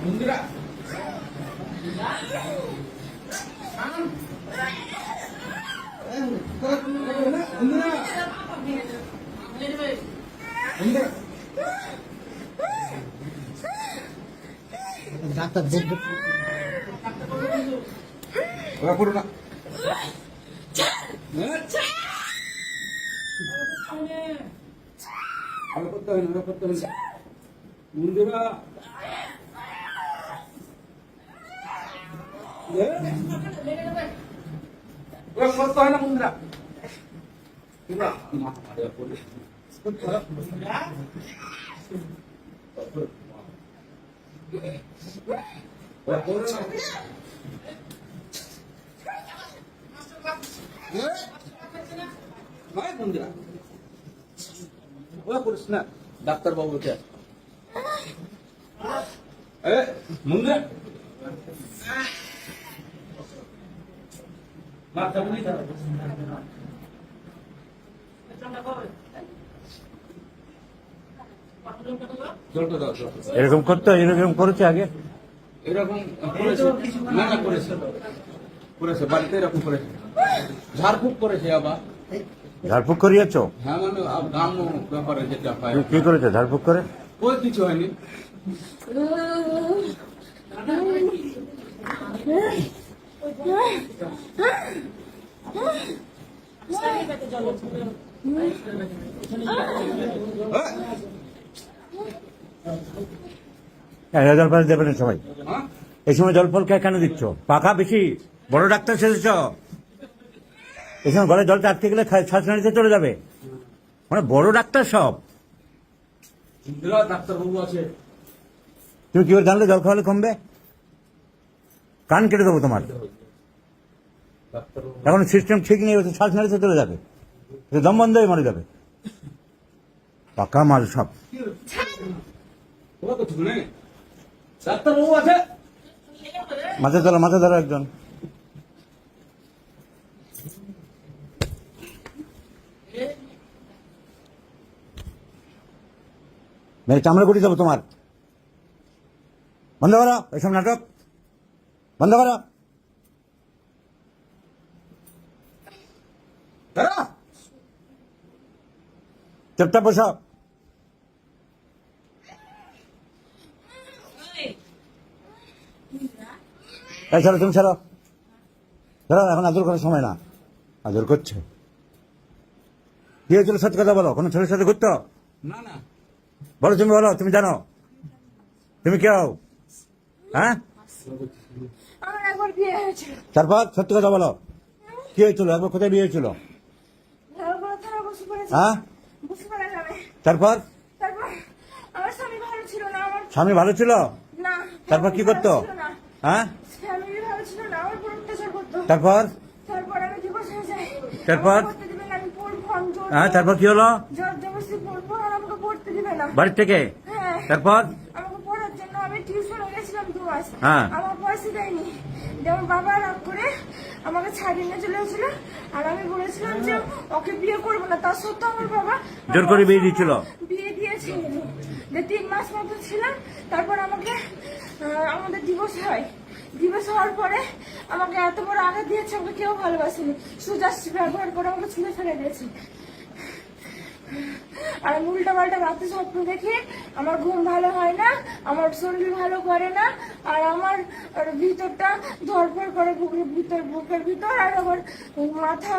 বন্ধুরা ডাক্তার দেখবে করো না করতে হয় না করতে হয় না বন্ধুরা করতে হয় না বন্ধুরা বন্ধুরা ওরা করিস না ডাক্তার বাবুকে বন্ধুরা এরকম করতে এরকম করেছে আগে এরকম করেছে না না করেছে করেছে বাড়িতে এরকম করেছে ঝাড়ফুঁক করেছে আবার ঝাড়ফুঁক করিয়েছ? হ্যাঁ মানে গ্রাম্য ব্যাপারে যেটা হয় কি করেছে ঝাড়ফুঁক করে? ওই কিছু হয়নি জল ফল দেবে না সবাই। হ্যাঁ এই সময় জল ফল কেন দিচ্ছ? পাকা বেশি বড় ডাক্তার সেজেছ, এই সময় গলায় জলটা আটকে গেলে শ্বাস নাড়িতে চলে যাবে, মানে বড় ডাক্তার সব। ডাক্তারবাবু আছে, তুমি কি করে জানলে জল খাওয়ালে কমবে? কান কেটে দেবো তোমার। এখন সিস্টেম ঠিক নেই, শ্বাস নাড়িতে চলে যাবে, দম বন্ধ হয়ে মরে যাবে। পাকা মাল সব। ডাক্তারবাবু আছে, মাথা ধরো একজন। মেরে চামড়া গুটি দেবো তোমার। বন্ধ করো এসব নাটক, বন্ধ করো। চুপচাপ বসো। এই ছাড়ো, তুমি ছাড়ো, এখন আদর করার সময় না। আদর করছে কি হয়েছিল? সত্যি কথা বলো। কোনো ছেলের সাথে ঘুরতো? না না বলো, তুমি বলো, তুমি জানো তুমি কেউ? হ্যাঁ, তারপর সত্যি কথা বলো, কি হয়েছিল? একবার কোথায় বিয়ে হয়েছিল? হ্যাঁ, তারপর স্বামী ভালো ছিল? তারপর কি করতো? হ্যাঁ, তারপর তারপর হ্যাঁ, তারপর কি হলো? বাড়ির থেকে? তারপর হ্যাঁ, আমার পয়সা দেয়নি, যেমন বাবা রাগ করে আমাকে ছাড়িয়ে নিয়ে চলে গেছিল। আর আমি বলেছিলাম যে ওকে বিয়ে করবো না, তার সত্ত্বেও আমার বাবা জোর করে বিয়ে দিয়েছিল। বিয়ে দিয়েছে, যে 3 মাস মতো ছিলাম। তারপর আমাকে আমাদের ডিভোর্স হয়। ডিভোর্স হওয়ার পরে আমাকে এত বড় আঘাত দিয়েছে, আমাকে কেউ ভালোবাসেনি। সুজাসি ব্যবহার করে আমাকে ছুঁড়ে ফেলে দিয়েছে। আর আমি উল্টা পাল্টা রাতে স্বপ্ন দেখে আমার ঘুম ভালো হয় না, আমার শরীর ভালো করে না, আর আমার ভিতরটা ধরফর করে, বুকের ভিতর, আর আমার মাথা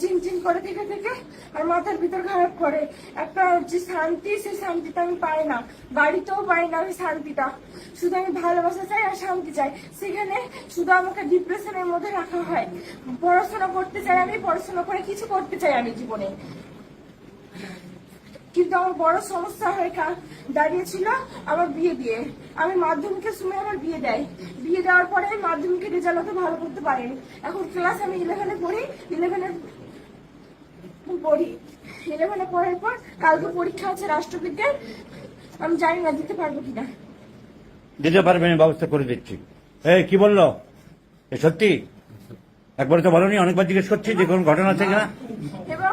চিনচিন করে থেকে থেকে, আর মাথার ভিতর খারাপ করে। একটা যে শান্তি, সেই শান্তিটা আমি পাই না, বাড়িতেও পাই না ওই শান্তিটা। শুধু আমি ভালোবাসা চাই আর শান্তি চাই, সেখানে শুধু আমাকে ডিপ্রেশনের মধ্যে রাখা হয়। পড়াশোনা করতে চাই আমি, পড়াশোনা করে কিছু করতে চাই আমি জীবনে, কিন্তু আমার বড় সমস্যা হয়ে দাঁড়িয়েছিল আমার বিয়ে দিয়ে। আমি মাধ্যমিকের সময় আমার বিয়ে দেয়, বিয়ে দেওয়ার পরে মাধ্যমিকের রেজাল্ট অত ভালো করতে পারিনি। এখন ক্লাস আমি 11-এ পড়ি, 11-এ পড়ার পর কালকে পরীক্ষা আছে রাষ্ট্রবিজ্ঞান, আমি জানি না দিতে পারবো কিনা। দিতে পারবেন, ব্যবস্থা করে দিচ্ছি। এই কি বললো? এ সত্যি? একবার তো বলনি, অনেকবার জিজ্ঞেস করছি যে কোন ঘটনা আছে কিনা। এবং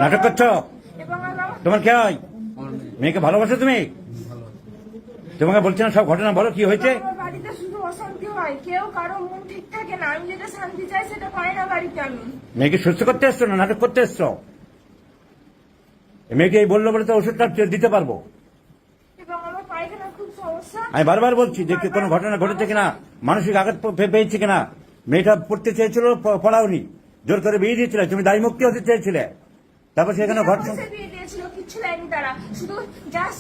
নাটক করছো? তোমার কে হয়? মেয়েকে ভালোবাসো তুমি? তোমাকে বলছি না সব ঘটনা বলো কি হয়েছে? আমার বাড়িতে শুধু অশান্তি হয়, কেউ কারো মন ঠিক থাকে না। আমি যেটা শান্তি চাই সেটা পাই না বাড়িতে। আমি মেয়েকে সুস্থ করতে এসছো না নাটক করতে এসছো? মেয়েকে এই বললো বলে তো ওষুধটা দিতে পারবো। এবং আমার পায়খানা খুব সমস্যা। আমি বারবার বলছি যে কি কোনো ঘটনা ঘটেছে কিনা, মানসিক আঘাত পেয়েছে কিনা। মেয়েটা পড়তে চেয়েছিল, পড়াওনি, জোর করে বিয়ে দিয়েছিলে, তুমি দায়ী মুক্তি হতে চেয়েছিলে, তারপর সেখানে ঘটনা। বিয়ে দিয়েছিল, কিচ্ছু নেয়নি তারা, শুধু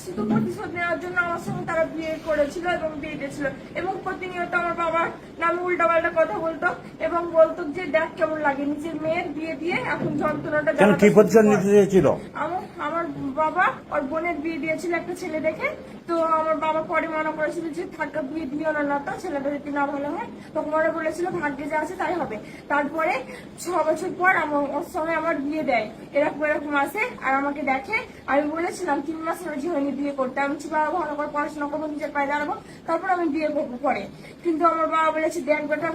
শুধু প্রতিশোধ নেওয়ার জন্য আমার সঙ্গে তারা বিয়ে করেছিল এবং বিয়ে দিয়েছিল। এবং প্রতিনিয়ত আমার বাবার নামে উল্টাপাল্টা কথা বলতো এবং বলতো যে দেখ কেমন লাগে নিজের মেয়ের বিয়ে দিয়ে এখন যন্ত্রণাটা। কেন, কি প্রতিশোধ নিতে চেয়েছিল? আমার বাবা ওর বোনের বিয়ে দিয়েছিল একটা ছেলে দেখে। তো আমার বাবা পরে মনে করেছিল যে থাকা বিয়ে দিও না, তো ছেলেটা যদি না ভালো হয়। তখন ওরা বলেছিল ভাগ্যে যা আছে তাই হবে। তারপরে 6 বছর পর ওর সঙ্গে আমার বিয়ে দেয়, এরকম আসে আর আমাকে দেখে। আমি বলেছিলাম 3 মাস রাজি হয়নি বিয়ে করতে। আমি ভালো করে পড়াশোনা করবো, নিজের পায়ে দাঁড়াবো, তারপর আমি বিয়ে করবো পরে। কিন্তু আমার বাবা বলেছে দেখ বেটা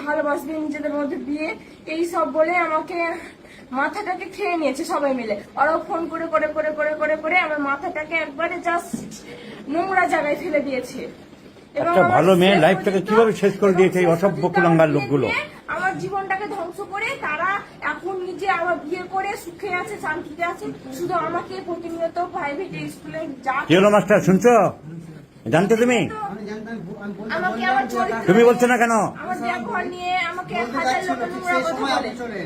ভালোবাসবে, নিজেদের মধ্যে বিয়ে এই সব বলে আমাকে মাথাটাকে খেয়ে নিয়েছে সবাই মিলে। ওরাও ফোন করে করে করে করে করে করে আমার মাথাটাকে একবারে জাস্ট নোংরা জায়গায় ফেলে দিয়েছে। একটা ভালো মেয়ে লাইফটাকে কিভাবে শেষ করে দিয়েছে এই অসভ্য কুলাঙ্গার লোকগুলো। আমার জীবনটাকে ধ্বংস করে তারা এখন নিজে আমার বিয়ে করে সুখে আছে, শান্তিতে আছে, শুধু আমাকে প্রতিনিয়ত প্রাইভেট স্কুলে যা। কি হলো মাস্টার, শুনছো? জানতে তুমি? আমাকে আমার চরিত্র, তুমি বলছো না কেন? আমার ব্যবহার নিয়ে আমাকে 1000 লোকের নোংরা কথা বলে।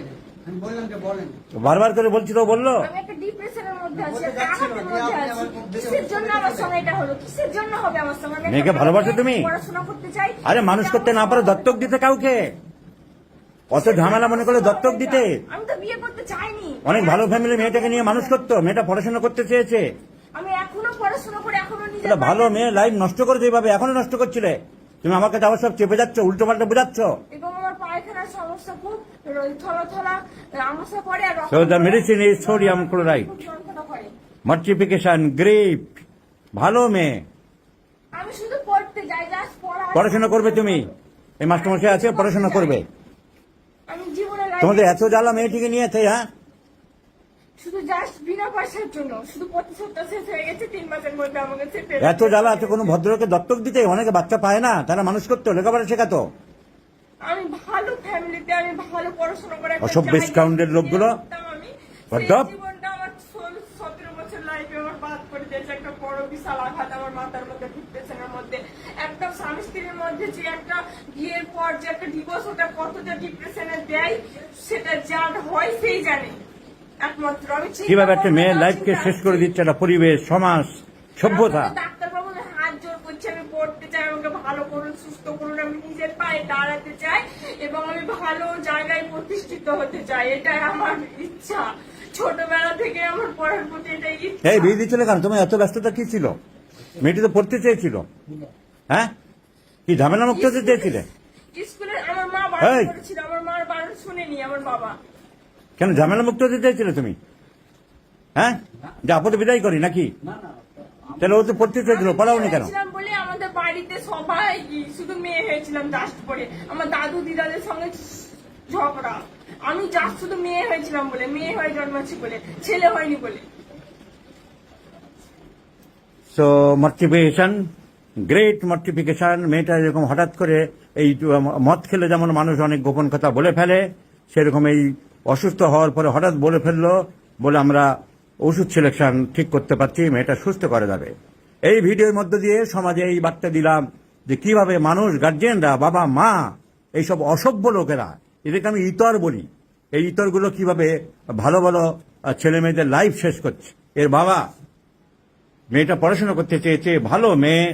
বারবার করে বলছি তো বললো। আমি একটা ডিপ্রেশনের মধ্যে আছি, একটা আঘাতের মধ্যে আছি। কিসের জন্য আমার সঙ্গে এটা হলো? কিসের জন্য হবে আমার সঙ্গে? আমি মেয়েকে ভালোবাসো তুমি? পড়াশোনা করতে চাই। আরে মানুষ করতে না পারো দত্তক দিতে কাউকে? অত ঝামেলা মনে করে দত্তক দিতে? আমি তো বিয়ে করতে চাইনি। অনেক ভালো ফ্যামিলি মেয়েটাকে নিয়ে মানুষ করতো, মেয়েটা পড়াশোনা করতে চেয়েছে। আমি এখনো পড়াশোনা করে এখনো নিজে একটা ভালো মেয়ে লাইফ নষ্ট করে যেভাবে এখনো নষ্ট করছিলে, তুমি আমাকে আবার সব চেপে যাচ্ছ, উল্টো পাল্টা বোঝাচ্ছ। এবং আমার পায়খানার সমস্যা খুব, থলা থলা আমসা পড়ে আর So the medicine is sodium chloride. খুব যন্ত্রণা করে। Multiplication, great, ভালো মেয়ে। আমি শুধু পড়তে যাই, জাস্ট পড়া। পড়াশোনা করবে তুমি, এই মাস্টারমশাই আছে পড়াশোনা করবে। আমি জীবনে তোমাদের এত জ্বালা মেয়েটিকে নিয়েছে, হ্যাঁ? শুধু জাস্ট বিনা পয়সার জন্য, শুধু প্রতিশোধটা শেষ হয়ে গেছে 3 মাসের মধ্যে আমাকে ছেড়ে। এত জ্বালা আছে কোনো ভদ্রলোকে দত্তক দিতে? অনেকে বাচ্চা পায় না, তারা মানুষ করতো, লেখাপড়া শেখাতো। আমি ভালো ফ্যামিলিতে, আমি ভালো পড়াশোনা করে একটা অসভ্য জায়গায় স্কাউন্ডের লোকগুলো। আমি অর্ধব। সেই জীবনটা আমার 17 বছর লাইফে আমার বাদ করে দিয়েছে। একটা বড় বিশাল আঘাত আমার মাথার মধ্যে, ডিপ্রেশনের মধ্যে। একটা স্বামী স্ত্রীর মধ্যে যে একটা বিয়ের পর যে একটা ডিভোর্স, ওটা কতটা ডিপ্রেশনে দেয় সেটা যার হয় সেই জানে একমাত্র। আমি কিভাবে একটা মেয়ের লাইফকে শেষ করে দিচ্ছে একটা পরিবেশ, সমাজ, সভ্যতা। ডাক্তারবাবু হাত জোর করছে, আমি পড়তে চাই, আমাকে ভালো করুন, সুস্থ করুন, আমি নিজের পায়ে দাঁড়াতে চাই এবং আমি ভালো জায়গায় প্রতিষ্ঠিত হতে চাই। এটাই আমার ইচ্ছা, ছোটবেলা থেকে আমার পড়ার প্রতি এটাই ইচ্ছা। এই বিয়ে দিচ্ছিল কেন? তোমার এত ব্যস্ততা কি ছিল? মেয়েটি তো পড়তে চেয়েছিল, হ্যাঁ? কি ঝামেলা মুক্ত হতে চেয়েছিলে? স্কুলে আমার মা বারণ এই। করেছিল, আমার মার বারণ শুনেনি আমার বাবা। কেন ঝামেলা মুক্ত হতে চেয়েছিলে তুমি? হ্যাঁ, যে আপদে বিদায় করি নাকি? তাহলে ও তো পড়তে চেয়েছিল, পড়াওনি কেন? হয়েছিলাম বলে আমাদের বাড়িতে সবাই শুধু মেয়ে হয়েছিলাম জাস্ট পড়ে। আমার দাদু দিদাদের সঙ্গে ঝগড়া। আমি জাস্ট শুধু মেয়ে হয়েছিলাম বলে, মেয়ে হয়ে জন্মাচ্ছি বলে, ছেলে হয়নি বলে। So mortification, great mortification. মেয়েটা এরকম হঠাৎ করে এই মদ খেলে যেমন মানুষ অনেক গোপন কথা বলে ফেলে, সেরকম এই অসুস্থ হওয়ার পরে হঠাৎ বলে ফেললো বলে আমরা ওষুধ সিলেকশন ঠিক করতে পারছি, মেয়েটা সুস্থ করে যাবে। এই ভিডিওর মধ্য দিয়ে সমাজে এই বার্তা দিলাম যে কিভাবে মানুষ, গার্জিয়ানরা, বাবা মা, এইসব অসভ্য লোকেরা, এদেরকে আমি ইতর বলি, এই ইতরগুলো কিভাবে ভালো ভালো ছেলে মেয়েদের লাইফ শেষ করছে। এর বাবা, মেয়েটা পড়াশোনা করতে চেয়েছে, ভালো মেয়ে,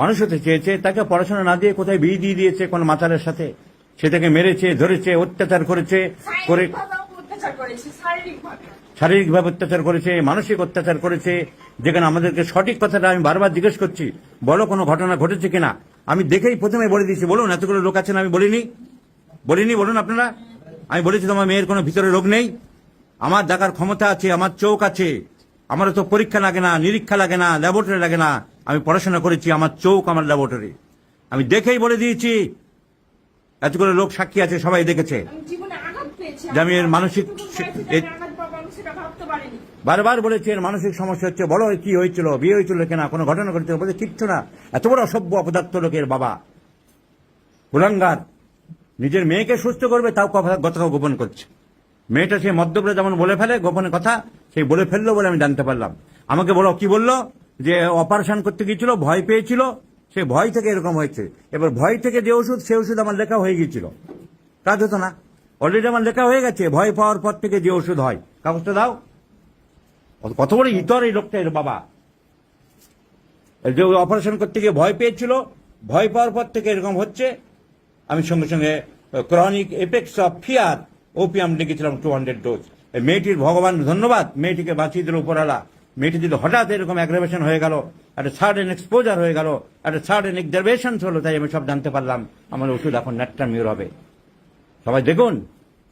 মানুষ হতে চেয়েছে, তাকে পড়াশোনা না দিয়ে কোথায় বিয়ে দিয়ে দিয়েছে কোন মাতালের সাথে। সেটাকে মেরেছে, ধরেছে, অত্যাচার করেছে, করে শারীরিকভাবে অত্যাচার করেছে, মানসিক অত্যাচার করেছে। যেখানে আমাদেরকে সঠিক কথাটা আমি বারবার জিজ্ঞেস করছি, বলো কোনো ঘটনা ঘটেছে কিনা। আমি দেখেই প্রথমে বলে দিয়েছি, বলুন এতগুলো লোক আছেন, আমি বলিনি, বলুন আপনারা। আমি বলেছি তোমার মেয়ের কোনো ভিতরে রোগ নেই, আমার দেখার ক্ষমতা আছে, আমার চোখ আছে, আমার তো পরীক্ষা লাগে না, নিরীক্ষা লাগে না, ল্যাবরেটরি লাগে না, আমি পড়াশোনা করেছি, আমার চোখ আমার ল্যাবরেটরি। আমি দেখেই বলে দিয়েছি, এতগুলো লোক সাক্ষী আছে, সবাই দেখেছে জীবনে আঘাত পেয়েছি, যে আমি এর মানসিক বারবার বলেছে এর মানসিক সমস্যা হচ্ছে, বড় কি হয়েছিল, বিয়ে হয়েছিল কিনা, কোনো ঘটনা ঘটেছিল, বলছে কিচ্ছু না। এত বড় অসভ্য অপদার্থ লোকের বাবা, কুলাঙ্গার, নিজের মেয়েকে সুস্থ করবে তাও কথা গোপন করছে। মেয়েটা সে মদ্যপরে যেমন বলে ফেলে গোপনে কথা, সেই বলে ফেললো বলে আমি জানতে পারলাম। আমাকে বলো কি বললো, যে অপারেশন করতে গিয়েছিল, ভয় পেয়েছিল, সে ভয় থেকে এরকম হয়েছে। এবার ভয় থেকে যে ওষুধ, সে ওষুধ আমার লেখা হয়ে গিয়েছিল, কাজ হতো না, অলরেডি আমার লেখা হয়ে গেছে। ভয় পাওয়ার পর থেকে যে ওষুধ হয়, কাগজটা দাও। কত বড় ইতর এই লোকটা, এর বাবা। যে অপারেশন করতে গিয়ে ভয় পেয়েছিল, ভয় পাওয়ার পর থেকে এরকম হচ্ছে। আমি সঙ্গে সঙ্গে chronic apex of fear opium লিখেছিলাম 200 ডোজ। মেয়েটির ভগবান ধন্যবাদ, মেয়েটিকে বাঁচিয়ে দিল উপরওয়ালা। মেয়েটি যদি হঠাৎ এরকম অ্যাগ্রাভেশন হয়ে গেল, একটা সাডেন এক্সপোজার হয়ে গেল, একটা সাডেন এক্সারভেশন হলো, তাই আমি সব জানতে পারলাম আমার ওষুধ এখন ন্যাটটা মিউর হবে। সবাই দেখুন,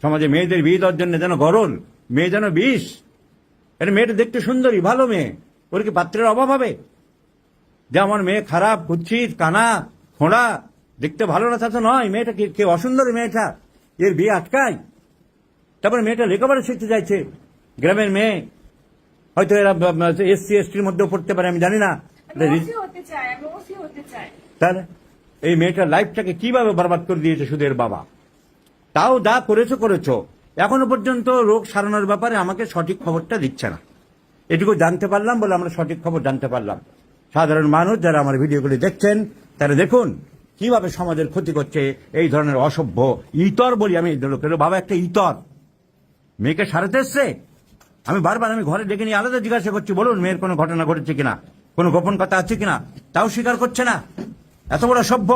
সমাজে মেয়েদের বিয়ে দেওয়ার জন্য যেন গরল, মেয়ে যেন বিষ। এটা মেয়েটা দেখতে সুন্দরী, ভালো মেয়ে, ওর কি পাত্রের অভাব হবে? যে আমার মেয়ে খারাপ, কুচ্ছিত, কানা, খোঁড়া, দেখতে ভালো না তা তো নয়। মেয়েটা কে অসুন্দরী মেয়েটা, এর বিয়ে আটকায়। তারপরে মেয়েটা লেখাপড়া শিখতে চাইছে, গ্রামের মেয়ে, হয়তো এরা SC STর মধ্যেও পড়তে পারে, আমি জানি না। তাহলে এই মেয়েটার লাইফটাকে কিভাবে বরবাদ করে দিয়েছে শুধু এর বাবা। তাও যা করেছো, এখনো পর্যন্ত রোগ সারানোর ব্যাপারে আমাকে সঠিক খবরটা দিচ্ছে না। এটুকু জানতে পারলাম বলে আমরা সঠিক খবর জানতে পারলাম। সাধারণ মানুষ যারা আমার ভিডিওগুলি দেখছেন, তারা দেখুন কিভাবে সমাজের ক্ষতি করছে এই ধরনের অসভ্য ইতর, বলি আমি লোকের বাবা একটা ইতর। মেয়েকে সারাতে এসছে, আমি বারবার আমি ঘরে ডেকে নিয়ে আলাদা জিজ্ঞাসা করছি, বলুন মেয়ের কোনো ঘটনা ঘটেছে কিনা, কোনো গোপন কথা আছে কিনা, তাও স্বীকার করছে না। এত বড় সভ্য।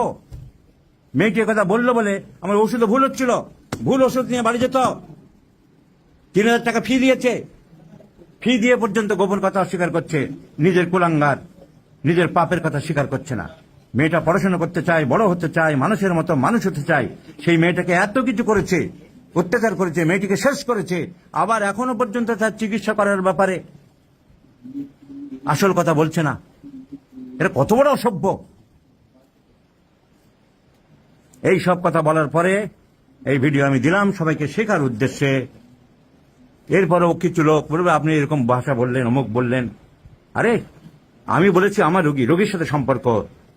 মেয়েটি কথা বললো বলে আমার ওষুধে ভুল হচ্ছিল, ভুল ওষুধ নিয়ে বাড়ি যেত। 3000 টাকা ফি দিয়েছে, ফি দিয়ে পর্যন্ত গোপন কথা অস্বীকার করছে। নিজের কুলাঙ্গার, নিজের পাপের কথা স্বীকার করছে না। মেয়েটা পড়াশোনা করতে চায়, বড় হতে চায়, মানুষের মতো মানুষ হতে চায়। সেই মেয়েটাকে এত কিছু করেছে, অত্যাচার করেছে, মেয়েটিকে শেষ করেছে। আবার এখনো পর্যন্ত তার চিকিৎসা করার ব্যাপারে আসল কথা বলছে না। এটা কত বড় অসভ্য। এই সব কথা বলার পরে এই ভিডিও আমি দিলাম সবাইকে শেখার উদ্দেশ্যে। এরপরেও কিছু লোক বলবে আপনি এরকম ভাষা বললেন, অমুক বললেন। আরে আমি বলেছি আমার রোগীর সাথে সম্পর্ক,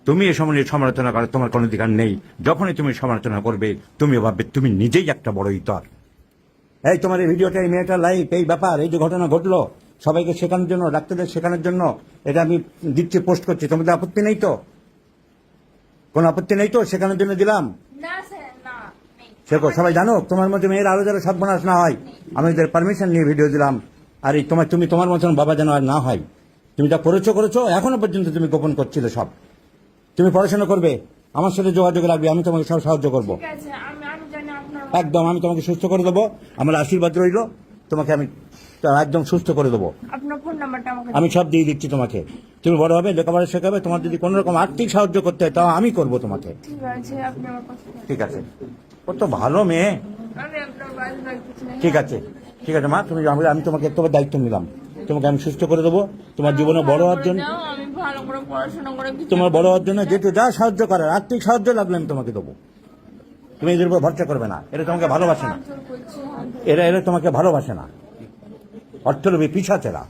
তুমি এ সময় সমালোচনা করার তোমার কোনো অধিকার নেই। যখনই তুমি সমালোচনা করবে তুমি ভাববে তুমি নিজেই একটা বড় ইতর। এই তোমার এই ভিডিওটা, এই মেয়েটার লাইফ, এই ব্যাপার, এই যে ঘটনা ঘটলো, সবাইকে শেখানোর জন্য, ডাক্তারদের শেখানোর জন্য এটা আমি দিচ্ছি, পোস্ট করছি। তোমাদের আপত্তি নেই তো? কোনো আপত্তি নেই তো? শেখানোর জন্য দিলাম। শেখো, সবাই জানো তোমার মধ্যে মেয়ের আরো যারা সর্বনাশ না হয়, আমি এদের পারমিশন নিয়ে ভিডিও দিলাম। আর এই তুমি তোমার মতন বাবা যেন আর না হয়। তুমি যা করেছো, এখনো পর্যন্ত তুমি গোপন করছিলে সব। তুমি পড়াশোনা করবে, আমার সাথে যোগাযোগ রাখবে, আমি তোমাকে সব সাহায্য করবো। একদম, আমি তোমাকে সুস্থ করে দেবো, আমার আশীর্বাদ রইল। তোমাকে আমি একদম সুস্থ করে দেবো। আমি সব দিয়ে দিচ্ছি তোমাকে। তুমি বড় হবে, লেখাপড়া শেখাবে। তোমার যদি কোনো রকম আর্থিক সাহায্য করতে হয় তাও আমি করবো তোমাকে। ঠিক আছে, কত ভালো মেয়ে। ঠিক আছে মা, তুমি আমি তোমাকে তোমার দায়িত্ব নিলাম। তোমাকে আমি সুস্থ করে দেবো, তোমার জীবনে বড় হওয়ার জন্য, তোমার বড় হওয়ার জন্য যেটু যা সাহায্য করার, আর্থিক সাহায্য লাগলে আমি তোমাকে দেবো। তুমি এদের উপর ভরসা করবে না, এরা তোমাকে ভালোবাসে না, এরা তোমাকে ভালোবাসে না। অর্থলোভী পিছাচেরা।